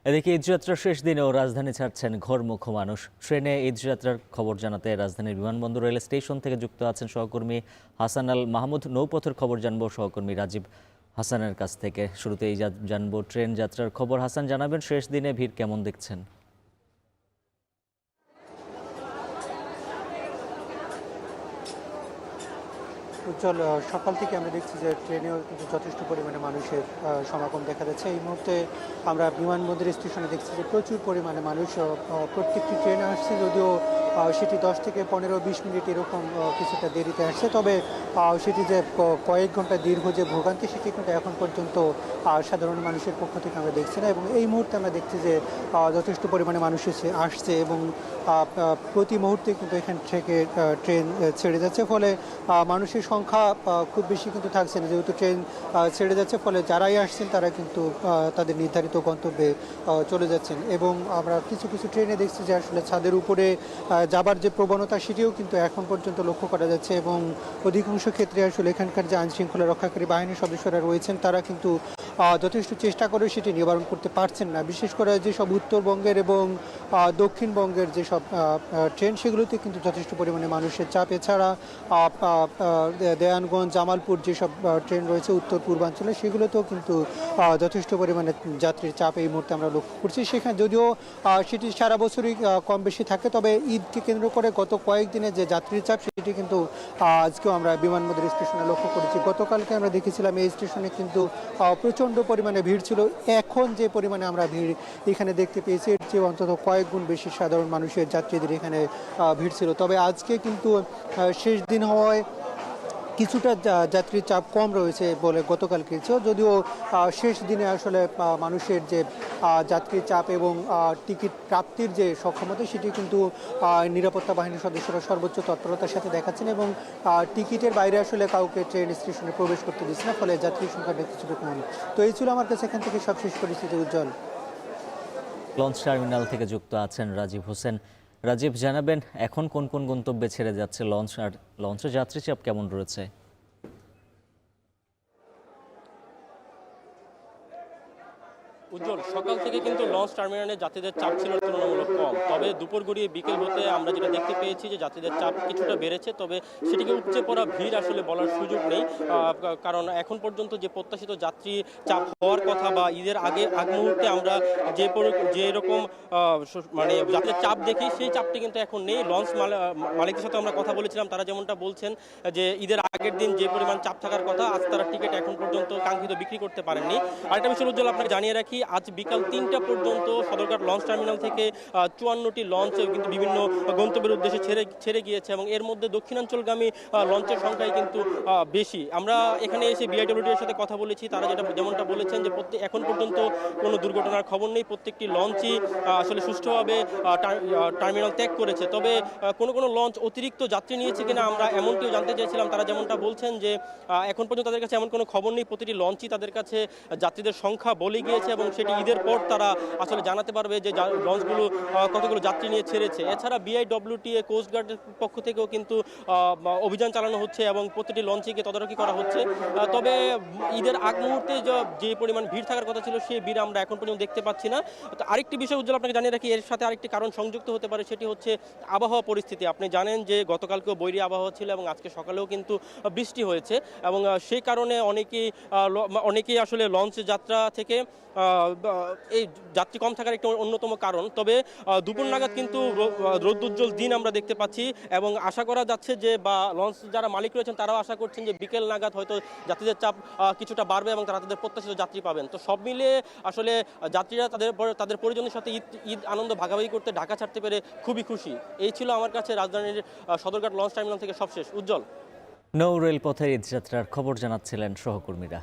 এদিকে ঈদযাত্রার শেষ দিনেও রাজধানী ছাড়ছেন ঘরমুখো মানুষ। ট্রেনে ঈদযাত্রার খবর জানাতে রাজধানীর বিমানবন্দর রেল স্টেশন থেকে যুক্ত আছেন সহকর্মী হাসান আল মাহমুদ। নৌপথের খবর জানবো সহকর্মী রাজীব হাসানের কাছ থেকে। শুরুতেই জানবো ট্রেন যাত্রার খবর। হাসান, জানাবেন শেষ দিনে ভিড় কেমন দেখছেন? উজ্জ্বল, সকাল থেকে আমরা দেখছি যে ট্রেনেও কিন্তু যথেষ্ট পরিমাণে মানুষের সমাগম দেখা যাচ্ছে। এই মুহূর্তে আমরা বিমানবন্দর স্টেশনে দেখছি যে প্রচুর পরিমাণে মানুষ প্রত্যেকটি ট্রেনে আসছে, যদিও সেটি 10 থেকে 15-20 মিনিট এরকম কিছুটা দেরিতে আসছে। তবে সেটি যে কয়েক ঘন্টা দীর্ঘ যে ভোগান্তি, সেটি কিন্তু এখন পর্যন্ত সাধারণ মানুষের পক্ষ থেকে আমরা দেখছি না। এবং এই মুহূর্তে আমরা দেখছি যে যথেষ্ট পরিমাণে মানুষ আসছে এবং প্রতি মুহূর্তে কিন্তু এখান থেকে ট্রেন ছেড়ে যাচ্ছে। ফলে মানুষের সংখ্যা খুব বেশি কিন্তু থাকছে না, যেহেতু ট্রেন ছেড়ে যাচ্ছে। ফলে যারাই আসছেন তারা কিন্তু তাদের নির্ধারিত গন্তব্যে চলে যাচ্ছেন। এবং আমরা কিছু কিছু ট্রেনে দেখছি যে আসলে ছাদের উপরে যাবার যে প্রবণতা, সেটিও কিন্তু এখন পর্যন্ত লক্ষ্য করা যাচ্ছে। এবং অধিকাংশ ক্ষেত্রে আসলে এখানকার যে আইনশৃঙ্খলা রক্ষাকারী বাহিনীর সদস্যরা রয়েছেন, তারা কিন্তু যথেষ্ট চেষ্টা করে সেটি নিবারণ করতে পারছেন না। বিশেষ করে যেসব উত্তরবঙ্গের এবং দক্ষিণবঙ্গের যেসব ট্রেন, সেগুলোতে কিন্তু যথেষ্ট পরিমাণে মানুষের চাপ। এছাড়া দেয়ানগঞ্জ, জামালপুর যেসব ট্রেন রয়েছে উত্তর পূর্বাঞ্চলে, সেগুলোতেও কিন্তু যথেষ্ট পরিমাণে যাত্রীর চাপ এই মুহূর্তে আমরা লক্ষ্য করছি। সেখানে যদিও সেটি সারা বছরই কম বেশি থাকে, তবে ঈদকে কেন্দ্র করে গত কয়েকদিনে যে যাত্রীর চাপ, সেটি কিন্তু আজকেও আমরা বিমানবন্দর স্টেশনে লক্ষ্য করেছি। গতকালকে আমরা দেখেছিলাম এই স্টেশনে কিন্তু প্রচণ্ড পরিমাণে ভিড় ছিল। এখন যে পরিমাণে আমরা ভিড় এখানে দেখতে পেয়েছি, এর চেয়ে অন্তত কয়েক গুণ বেশি সাধারণ মানুষের যাত্রীদের এখানে ভিড় ছিল। তবে আজকে কিন্তু শেষ দিন হওয়ায় কিছুটা যাত্রীর চাপ কম রয়েছে বলে গতকালকে চেয়েও, যদিও শেষ দিনে আসলে মানুষের যে যাত্রীর চাপ এবং টিকিট প্রাপ্তির যে সক্ষমতা, সেটি কিন্তু নিরাপত্তা বাহিনীর সদস্যরা সর্বোচ্চ তৎপরতার সাথে দেখাচ্ছেন। এবং টিকিটের বাইরে আসলে কাউকে ট্রেন স্টেশনে প্রবেশ করতে দিচ্ছে না, ফলে যাত্রীর সংখ্যাটা কিছুটা কম। তো এই ছিল আমার কাছে এখান থেকে সবশেষ পরিস্থিতি। উজ্জ্বল। লঞ্চ টার্মিনাল থেকে যুক্ত আছেন রাজীব হোসেন। রাজীব, জানাবেন এখন কোন কোন গন্তব্যে ছেড়ে যাচ্ছে লঞ্চ, আর লঞ্চের যাত্রী চাপ কেমন রয়েছে? উজ্জ্বল, সকাল থেকে কিন্তু লঞ্চ টার্মিনালে যাত্রীদের চাপ ছিল তুলনামূলক কম। তবে দুপুর গড়িয়ে বিকেল হতে আমরা যেটা দেখতে পেয়েছি যে যাত্রীদের চাপ কিছুটা বেড়েছে। তবে সেটিকে উপচে পড়া ভিড় আসলে বলার সুযোগ নেই, কারণ এখন পর্যন্ত যে প্রত্যাশিত যাত্রী চাপ হওয়ার কথা বা ঈদের আগ মুহূর্তে আমরা যে রকম মানে যাত্রীর চাপ দেখি, সেই চাপটি কিন্তু এখন নেই। লঞ্চ মালিকদের সাথে আমরা কথা বলেছিলাম, তারা যেমনটা বলছেন যে ঈদের আগের দিন যে পরিমাণ চাপ থাকার কথা, আজ তারা টিকিট এখন পর্যন্ত কাঙ্ক্ষিত বিক্রি করতে পারেননি। আরেকটা বিষয় উজ্জ্বল আপনাকে জানিয়ে রাখি, আজ বিকাল 3টা পর্যন্ত সদরঘাট লঞ্চ টার্মিনাল থেকে 54টি লঞ্চ কিন্তু বিভিন্ন গন্তব্যের উদ্দেশ্যে ছেড়ে গিয়েছে। এবং এর মধ্যে দক্ষিণাঞ্চলগামী লঞ্চের সংখ্যাই কিন্তু বেশি। আমরা এখানে এসে বিআইডব্লিউটি এর সাথে কথা বলেছি, তারা যেমনটা বলেছেন যে এখন পর্যন্ত কোনো দুর্ঘটনার খবর নেই। প্রত্যেকটি লঞ্চই আসলে সুষ্ঠুভাবে টার্মিনাল ত্যাগ করেছে। তবে কোনো লঞ্চ অতিরিক্ত যাত্রী নিয়েছে কিনা আমরা এমনটিও জানতে চাইছিলাম। তারা যেমনটা বলছেন যে এখন পর্যন্ত তাদের কাছে এমন কোনো খবর নেই। প্রতিটি লঞ্চই তাদের কাছে যাত্রীদের সংখ্যা বলে গিয়েছে এবং সেটি ঈদের পর তারা আসলে জানাতে পারবে যে লঞ্চগুলো কতগুলো যাত্রী নিয়ে ছেড়েছে। এছাড়া বিআইডব্লিউটিএ কোস্টগার্ডের পক্ষ থেকেও কিন্তু অভিযান চালানো হচ্ছে এবং প্রতিটি লঞ্চকে তদারকি করা হচ্ছে। তবে ঈদের আগ মুহূর্তে যে পরিমাণ ভিড় থাকার কথা ছিল, সেই ভিড় আমরা এখন পর্যন্ত দেখতে পাচ্ছি না। তো আরেকটি বিষয় উজ্জ্বল আপনাকে জানিয়ে রাখি, এর সাথে আরেকটি কারণ সংযুক্ত হতে পারে, সেটি হচ্ছে আবহাওয়া পরিস্থিতি। আপনি জানেন যে গতকালকেও বৈরী আবহাওয়া ছিল এবং আজকে সকালেও কিন্তু বৃষ্টি হয়েছে। এবং সেই কারণে অনেকেই আসলে লঞ্চ যাত্রা থেকে এই যাত্রী কম থাকার একটি অন্যতম কারণ। তবে দুপুর নাগাদ কিন্তু রৌদ্রোজ্জ্বল দিন আমরা দেখতে পাচ্ছি এবং আশা করা যাচ্ছে যে লঞ্চ যারা মালিক রয়েছেন তারাও আশা করছেন যে বিকেল নাগাদ হয়তো যাত্রীদের চাপ কিছুটা বাড়বে এবং তারা তাদের প্রত্যাশিত যাত্রী পাবেন। তো সব মিলিয়ে আসলে যাত্রীরা তাদের পরিজনের সাথে ঈদ আনন্দ ভাগাভাগি করতে ঢাকা ছাড়তে পেরে খুবই খুশি। এই ছিল আমার কাছে রাজধানীর সদরঘাট লঞ্চ টার্মিনাল থেকে সবশেষ। উজ্জ্বল। নৌ রেলপথের ঈদযাত্রার খবর জানাচ্ছিলেন সহকর্মীরা।